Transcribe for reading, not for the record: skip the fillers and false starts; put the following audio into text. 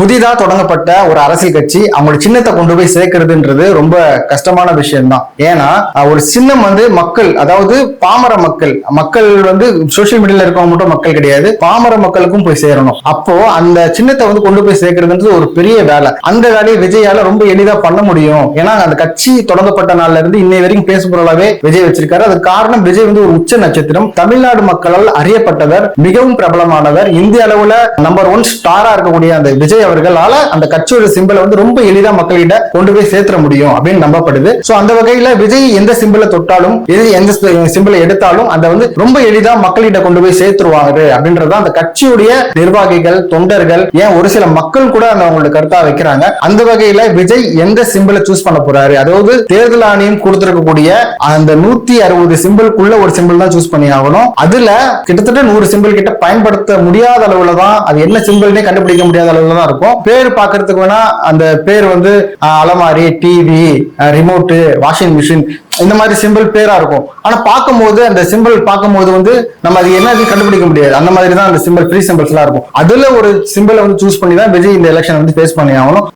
புதிதா தொடங்கப்பட்ட ஒரு அரசியல் கட்சி அவங்களோட சின்னத்தை கொண்டு போய் சேர்க்கிறதுன்றது ரொம்ப கஷ்டமான விஷயம் தான். ஏன்னா ஒரு சின்னம் வந்து மக்கள், அதாவது பாமர மக்கள் வந்து சோசியல் மீடியால இருக்கவங்க மட்டும் மக்கள் கிடையாது, பாமர மக்களுக்கும் போய் சேரணும். அப்போ அந்த சின்னத்தை வந்து கொண்டு போய் சேர்க்கிறதுன்றது ஒரு பெரிய வேலை. அந்த வேலையை விஜயால ரொம்ப எளிதா பண்ண முடியும். ஏன்னா அந்த கட்சி தொடங்கப்பட்ட நாள்ல இருந்து இன்னை வரைக்கும் பேசுபொருளாவே விஜய் வச்சிருக்காரு. அதுக்கு காரணம் விஜய் வந்து ஒரு உச்ச நட்சத்திரம், தமிழ்நாடு மக்களால் அறியப்பட்டவர், மிகவும் பிரபலமானவர், இந்திய அளவுல நம்பர் 1 ஸ்டாரா இருக்கக்கூடிய அந்த விஜய் அவர்களால அந்த கட்சியோட சிம்பிளை வந்து ரொம்ப எளிதா மக்களிட கொண்டு போய் சேர்த்த முடியும் அப்படின்னு நம்பப்படுது. சோ அந்த வகையில விஜய் எந்த சிம்பிளை தொட்டாலும், எந்த சிம்பிளை எடுத்தாலும் அந்த வந்து ரொம்ப எளிதா மக்களிட கொண்டு போய் சேர்த்துருவாங்க அப்படின்றது அந்த கட்சியுடைய நிர்வாகிகள், தொண்டர்கள், ஏன் ஒரு சில மக்கள் கூட அவங்களோட கருத்தா வைக்கிறாங்க. அந்த வகையில விஜய் எந்த சிம்பிளை சூஸ் பண்ண போறாரு, அதாவது தேர்தல் ஆணையம் கொடுத்திருக்கக்கூடிய அந்த 160 சிம்பிளுக்குள்ள ஒரு சிம்பிள் தான் சூஸ் பண்ணி ஆகணும். அதுல கிட்டத்தட்ட 100 சிம்பிள் கிட்ட பயன்படுத்த முடியாத அளவுல தான், அது என்ன சிம்பிள்னே கண்டுபிடிக்க முடியாத அளவுல தான் இருக்கும். பேர் பாக்குறதுக்கு வேணா அந்த பேர் வந்து அலமாரி, டிவி, ரிமோட், வாஷிங் மிஷின் இந்த மாதிரி சிம்பிள் பேரா இருக்கும். ஆனா பார்க்கும்போது அந்த சிம்பிள் பார்க்கும்போது வந்து நம்ம அது என்னது கண்டுபிடிக்க முடியாது. அந்த மாதிரி தான் அந்த சிம்பிள் ஃப்ரீ சிம்பிள்ஸ் எல்லாம் இருக்கும். அதுல ஒரு சிம்பிளை வந்து சூஸ் பண்ணி தான் விஜய் இந்த எலெக்ஷன் வந்து ஃபேஸ் பண்ணி ஆகணும்.